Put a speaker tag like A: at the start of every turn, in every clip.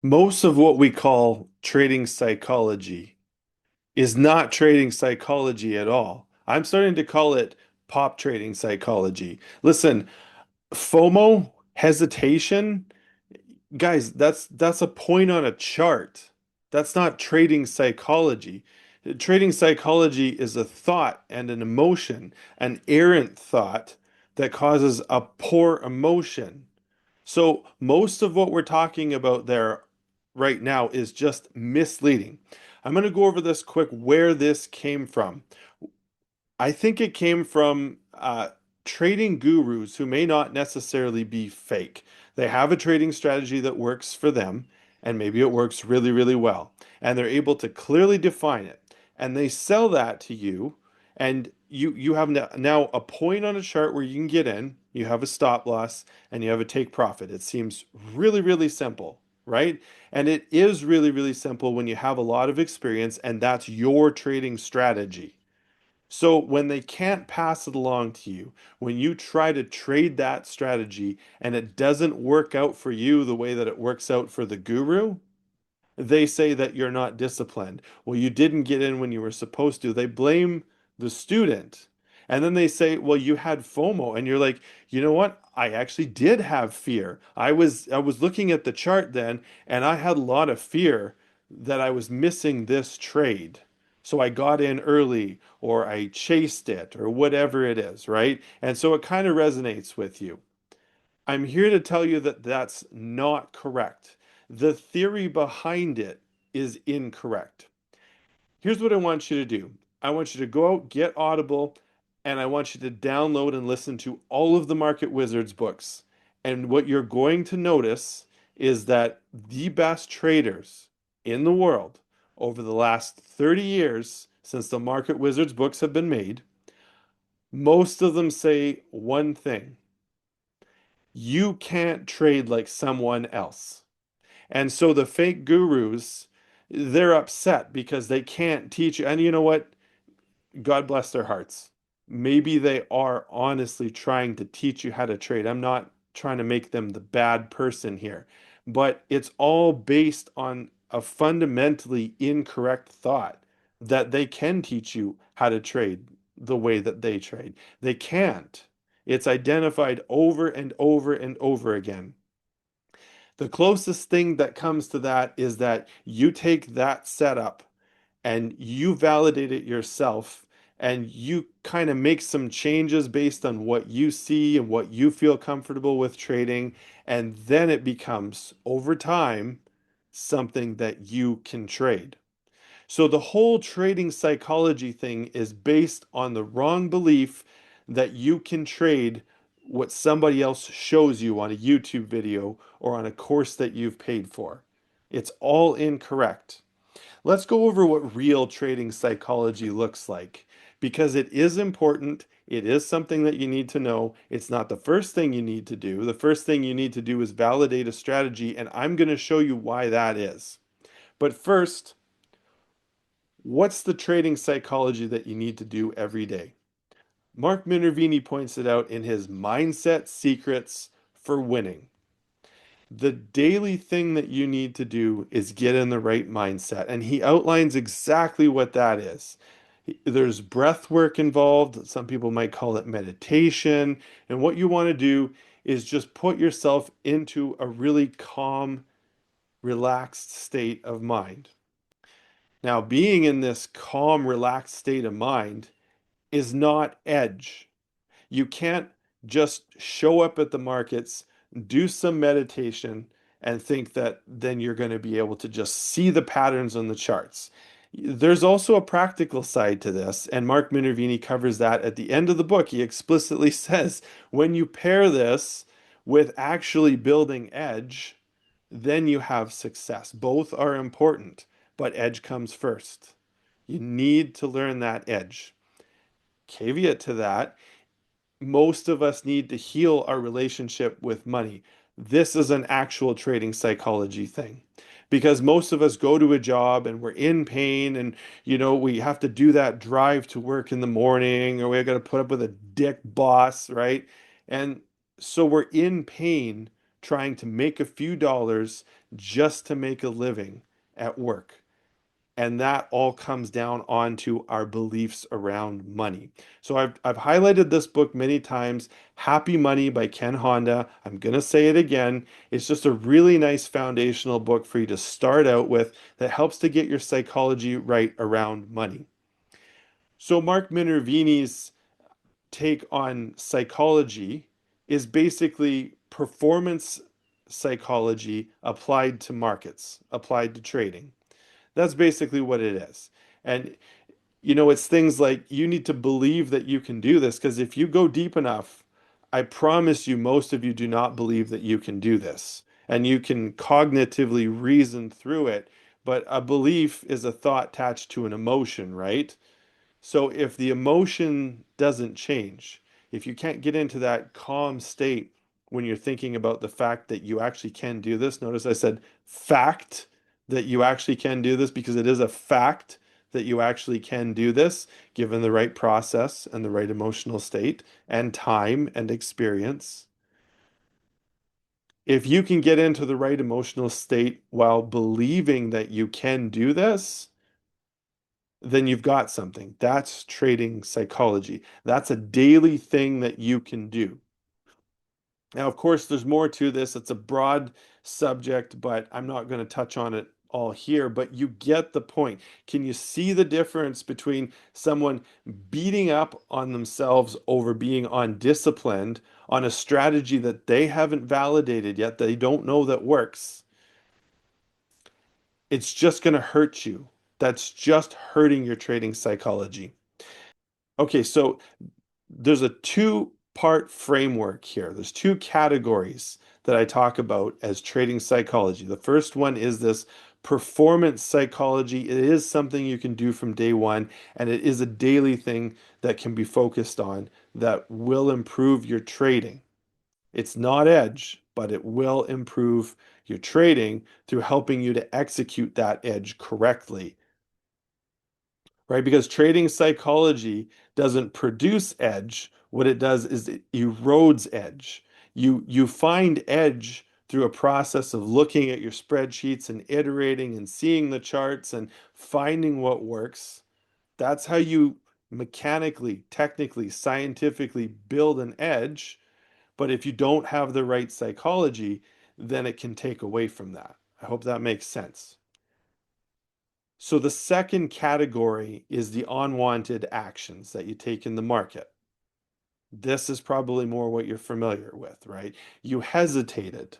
A: Most of what we call trading psychology is not trading psychology at all. I'm starting to call it pop trading psychology. Listen, FOMO, hesitation, guys, that's a point on a chart. That's not trading psychology. Trading psychology is a thought and an emotion, an errant thought that causes a poor emotion. So most of what we're talking about there right now is just misleading. I'm going to go over this quick where this came from. I think it came from trading gurus who may not necessarily be fake. They have a trading strategy that works for them, and maybe it works really, really well. And they're able to clearly define it. And they sell that to you, and you have now a point on a chart where you can get in, you have a stop loss, and you have a take profit. It seems really, really simple, right? And it is really, really simple when you have a lot of experience, and that's your trading strategy. So when they can't pass it along to you, when you try to trade that strategy and it doesn't work out for you the way that it works out for the guru, they say that you're not disciplined. Well, you didn't get in when you were supposed to. They blame the student. And then they say, well, you had FOMO. And you're like, you know what? I actually did have fear. I was looking at the chart then, and I had a lot of fear that I was missing this trade. So I got in early or I chased it or whatever it is, right? And so it kind of resonates with you. I'm here to tell you that that's not correct. The theory behind it is incorrect. Here's what I want you to do. I want you to go out, get Audible, and I want you to download and listen to all of the Market Wizards books. And what you're going to notice is that the best traders in the world over the last 30 years, since the Market Wizards books have been made, most of them say one thing: you can't trade like someone else. And so the fake gurus, they're upset because they can't teach you. And you know what? God bless their hearts. Maybe they are honestly trying to teach you how to trade. I'm not trying to make them the bad person here, but it's all based on a fundamentally incorrect thought that they can teach you how to trade the way that they trade. They can't. It's identified over and over and over again. The closest thing that comes to that is that you take that setup and you validate it yourself and you kind of make some changes based on what you see and what you feel comfortable with trading. And then it becomes, over time, something that you can trade. So the whole trading psychology thing is based on the wrong belief that you can trade what somebody else shows you on a YouTube video or on a course that you've paid for. It's all incorrect. Let's go over what real trading psychology looks like because it is important. It is something that you need to know. It's not the first thing you need to do. The first thing you need to do is validate a strategy, and I'm going to show you why that is. But first, what's the trading psychology that you need to do every day? Mark Minervini points it out in his Mindset Secrets for Winning. The daily thing that you need to do is get in the right mindset. And he outlines exactly what that is. There's breath work involved. Some people might call it meditation. And what you want to do is just put yourself into a really calm, relaxed state of mind. Now, being in this calm, relaxed state of mind is not edge. You can't just show up at the markets, do some meditation, and think that then you're going to be able to just see the patterns on the charts. There's also a practical side to this, and Mark Minervini covers that at the end of the book. He explicitly says when you pair this with actually building edge, then you have success. Both are important, but edge comes first. You need to learn that edge. Caveat to that, most of us need to heal our relationship with money. This is an actual trading psychology thing because most of us go to a job and we're in pain and we have to do that drive to work in the morning or we got to put up with a dick boss, right? And so we're in pain trying to make a few dollars just to make a living at work. And that all comes down onto our beliefs around money. So I've highlighted this book many times, Happy Money by Ken Honda. I'm going to say it again. It's just a really nice foundational book for you to start out with that helps to get your psychology right around money. So Mark Minervini's take on psychology is basically performance psychology applied to markets, applied to trading. That's basically what it is. And it's things like you need to believe that you can do this because if you go deep enough, I promise you, most of you do not believe that you can do this. And you can cognitively reason through it, but a belief is a thought attached to an emotion, right? So if the emotion doesn't change, if you can't get into that calm state when you're thinking about the fact that you actually can do this, notice I said fact that you actually can do this because it is a fact that you actually can do this given the right process and the right emotional state and time and experience. If you can get into the right emotional state while believing that you can do this, then you've got something. That's trading psychology. That's a daily thing that you can do. Now, of course, there's more to this. It's a broad subject, but I'm not going to touch on it all here. But you get the point. Can you see the difference between someone beating up on themselves over being undisciplined on a strategy that they haven't validated yet, they don't know that works? It's just going to hurt you. That's just hurting your trading psychology. Okay, so there's a two-part framework here. There's two categories that I talk about as trading psychology. The first one is this performance psychology. It is something you can do from day one, and it is a daily thing that can be focused on that will improve your trading. It's not edge, but it will improve your trading through helping you to execute that edge correctly, right? Because trading psychology doesn't produce edge. What it does is it erodes edge. You find edge through a process of looking at your spreadsheets and iterating and seeing the charts and finding what works. That's how you mechanically, technically, scientifically build an edge. But if you don't have the right psychology, then it can take away from that. I hope that makes sense. So the second category is the unwanted actions that you take in the market. This is probably more what you're familiar with, right? You hesitated.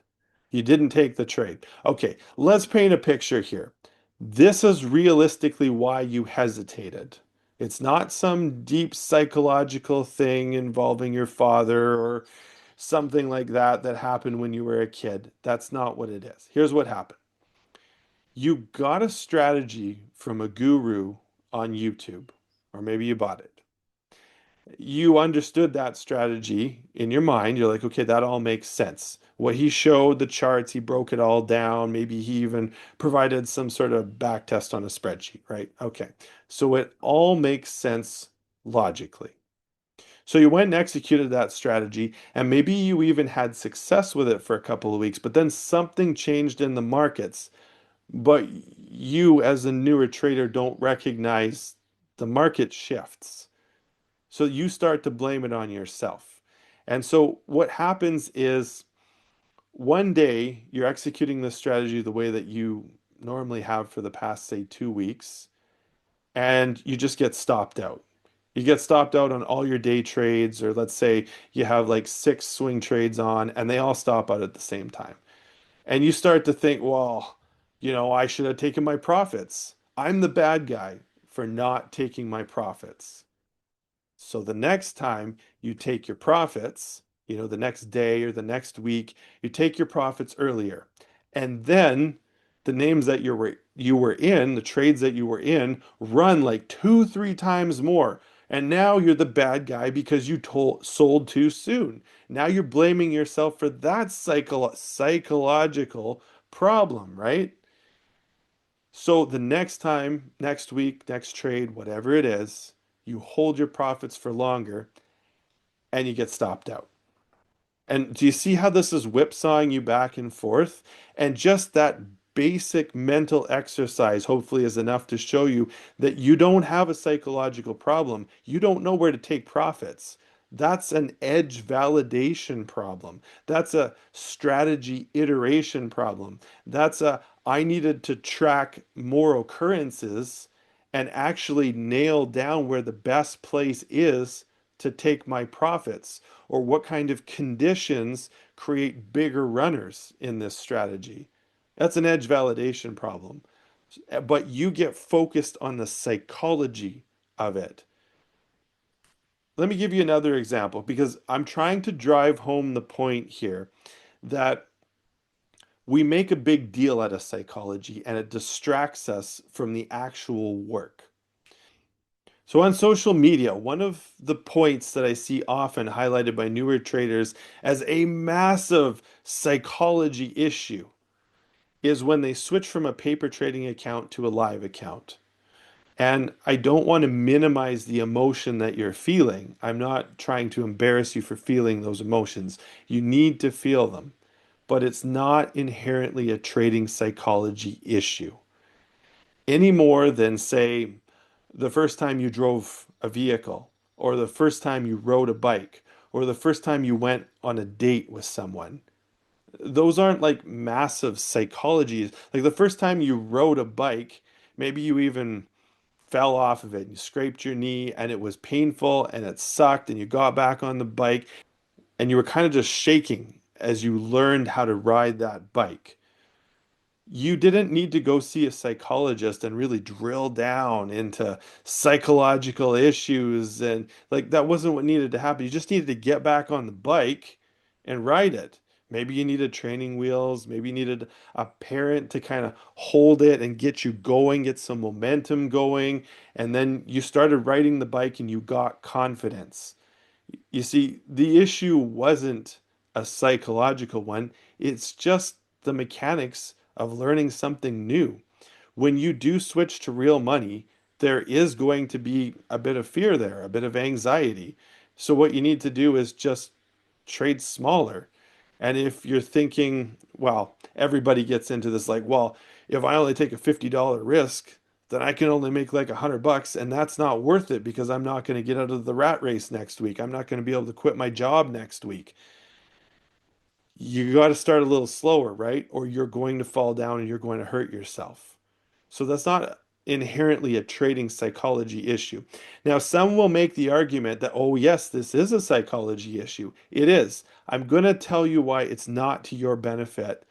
A: You didn't take the trade. Okay, let's paint a picture here. This is realistically why you hesitated. It's not some deep psychological thing involving your father or something like that that happened when you were a kid. That's not what it is. Here's what happened. You got a strategy from a guru on YouTube, or maybe you bought it. You understood that strategy in your mind. You're like, okay, that all makes sense. What he showed, the charts, he broke it all down. Maybe he even provided some sort of back test on a spreadsheet, right? Okay. So it all makes sense logically. So you went and executed that strategy, and maybe you even had success with it for a couple of weeks, but then something changed in the markets. But you, as a newer trader, don't recognize the market shifts. So you start to blame it on yourself. And so what happens is one day you're executing this strategy the way that you normally have for the past, say, 2 weeks, and you just get stopped out. You get stopped out on all your day trades, or let's say you have like 6 swing trades on, and they all stop out at the same time. And you start to think, well, I should have taken my profits. I'm the bad guy for not taking my profits. So the next time you take your profits, the next day or the next week, you take your profits earlier. And then the names that you were in, the trades that you were in, run like 2, 3 times more. And now you're the bad guy because you sold too soon. Now you're blaming yourself for that psychological problem, right? So the next time, next week, next trade, whatever it is, you hold your profits for longer and you get stopped out. And do you see how this is whipsawing you back and forth? And just that basic mental exercise, hopefully, is enough to show you that you don't have a psychological problem. You don't know where to take profits. That's an edge validation problem. That's a strategy iteration problem. That's a I needed to track more occurrences and actually nail down where the best place is to take my profits, or what kind of conditions create bigger runners in this strategy. That's an edge validation problem. But you get focused on the psychology of it. Let me give you another example because I'm trying to drive home the point here that we make a big deal out of psychology and it distracts us from the actual work. So on social media, one of the points that I see often highlighted by newer traders as a massive psychology issue is when they switch from a paper trading account to a live account. And I don't want to minimize the emotion that you're feeling. I'm not trying to embarrass you for feeling those emotions. You need to feel them, but it's not inherently a trading psychology issue any more than, say, the first time you drove a vehicle, or the first time you rode a bike, or the first time you went on a date with someone. Those aren't like massive psychologies. Like the first time you rode a bike, maybe you even fell off of it and you scraped your knee and it was painful and it sucked and you got back on the bike and you were kind of just shaking as you learned how to ride that bike. You didn't need to go see a psychologist and really drill down into psychological issues, and like that wasn't what needed to happen. You just needed to get back on the bike and ride it. Maybe you needed training wheels, maybe you needed a parent to kind of hold it and get you going, get some momentum going, and then you started riding the bike and you got confidence. You see, the issue wasn't a psychological one, it's just the mechanics of learning something new. When you do switch to real money, there is going to be a bit of fear there, a bit of anxiety. So, what you need to do is just trade smaller. And if you're thinking, well, everybody gets into this like, well, if I only take a $50 risk, then I can only make like $100, and that's not worth it because I'm not going to get out of the rat race next week. I'm not going to be able to quit my job next week. You got to start a little slower, right? Or you're going to fall down and you're going to hurt yourself. So that's not inherently a trading psychology issue. Now, some will make the argument that, oh, yes, this is a psychology issue. It is. I'm going to tell you why it's not to your benefit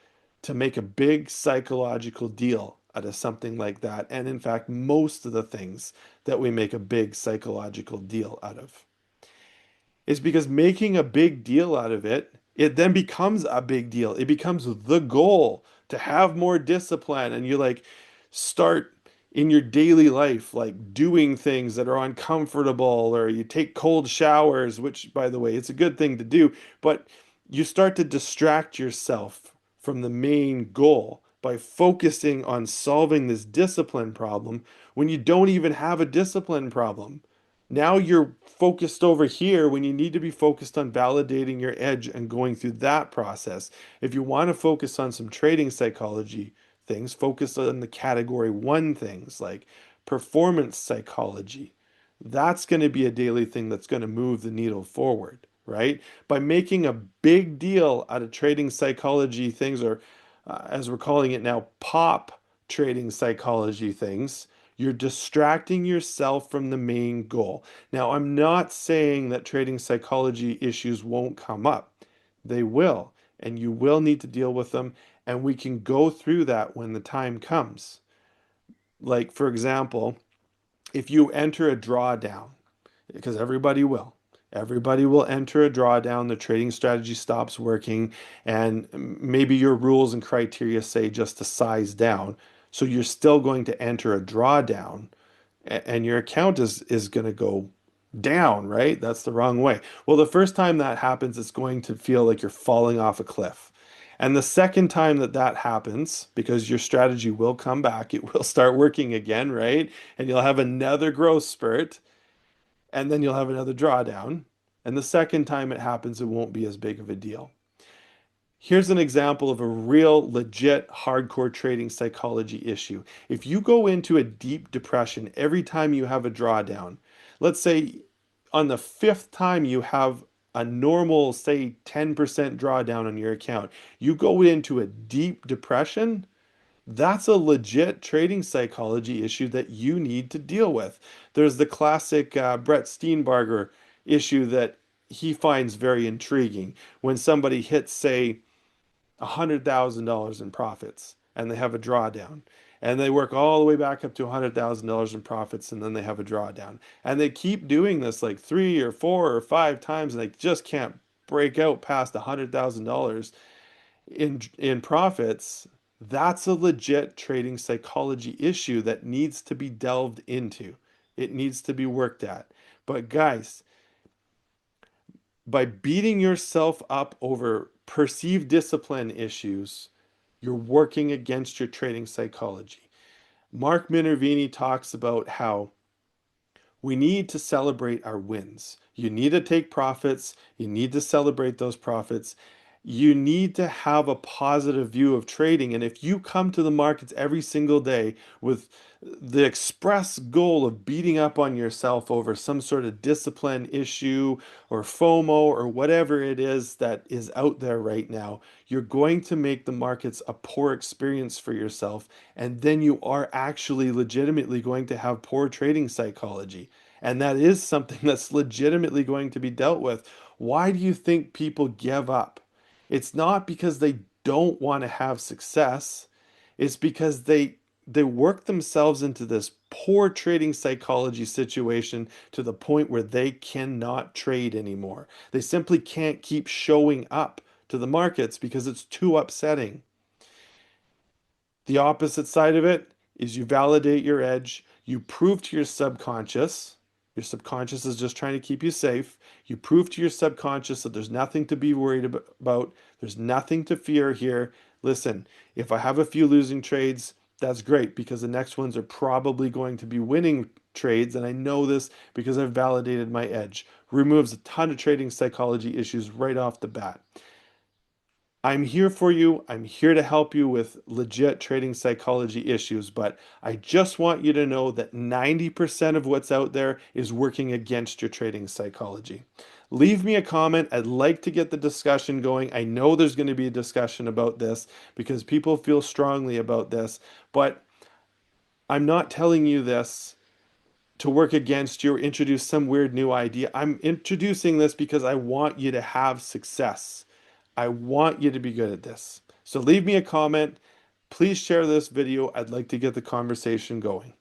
A: to make a big psychological deal out of something like that. And in fact, most of the things that we make a big psychological deal out of is because making a big deal out of it, it then becomes a big deal. It becomes the goal to have more discipline. And you like start in your daily life, like doing things that are uncomfortable, or you take cold showers, which, by the way, it's a good thing to do, but you start to distract yourself from the main goal by focusing on solving this discipline problem when you don't even have a discipline problem. Now you're focused over here when you need to be focused on validating your edge and going through that process. If you want to focus on some trading psychology things, focus on the category one things like performance psychology. That's going to be a daily thing that's going to move the needle forward, right? By making a big deal out of trading psychology things, or as we're calling it now, pop trading psychology things, you're distracting yourself from the main goal. Now, I'm not saying that trading psychology issues won't come up. They will, and you will need to deal with them, and we can go through that when the time comes. Like, for example, if you enter a drawdown, because everybody will enter a drawdown, the trading strategy stops working, and maybe your rules and criteria say just to size down. So you're still going to enter a drawdown and your account is going to go down, right? That's the wrong way. Well, the first time that happens, it's going to feel like you're falling off a cliff. And the second time that that happens, because your strategy will come back, it will start working again, right? And you'll have another growth spurt, and then you'll have another drawdown. And the second time it happens, it won't be as big of a deal. Here's an example of a real, legit, hardcore trading psychology issue. If you go into a deep depression every time you have a drawdown, let's say on the fifth time you have a normal, say, 10% drawdown on your account, you go into a deep depression, that's a legit trading psychology issue that you need to deal with. There's the classic Brett Steenbarger issue that he finds very intriguing. When somebody hits, say, $100,000 in profits and they have a drawdown. And they work all the way back up to $100,000 in profits and then they have a drawdown. And they keep doing this like 3 or 4 or 5 times and they just can't break out past $100,000 in profits. That's a legit trading psychology issue that needs to be delved into. It needs to be worked at. But guys, by beating yourself up over perceived discipline issues, you're working against your trading psychology. Mark Minervini talks about how we need to celebrate our wins. You need to take profits. You need to celebrate those profits. You need to have a positive view of trading. And if you come to the markets every single day with the express goal of beating up on yourself over some sort of discipline issue or FOMO or whatever it is that is out there right now, you're going to make the markets a poor experience for yourself. And then you are actually legitimately going to have poor trading psychology. And that is something that's legitimately going to be dealt with. Why do you think people give up? It's not because they don't want to have success. It's because they work themselves into this poor trading psychology situation to the point where they cannot trade anymore. They simply can't keep showing up to the markets because it's too upsetting. The opposite side of it is you validate your edge, you prove to your subconscious is just trying to keep you safe. You prove to your subconscious that there's nothing to be worried about, there's nothing to fear here. Listen, if I have a few losing trades, that's great because the next ones are probably going to be winning trades, and I know this because I've validated my edge. Removes a ton of trading psychology issues right off the bat. I'm here for you. I'm here to help you with legit trading psychology issues, but I just want you to know that 90% of what's out there is working against your trading psychology. Leave me a comment. I'd like to get the discussion going. I know there's going to be a discussion about this because people feel strongly about this, but I'm not telling you this to work against you or introduce some weird new idea. I'm introducing this because I want you to have success. I want you to be good at this. So leave me a comment. Please share this video. I'd like to get the conversation going.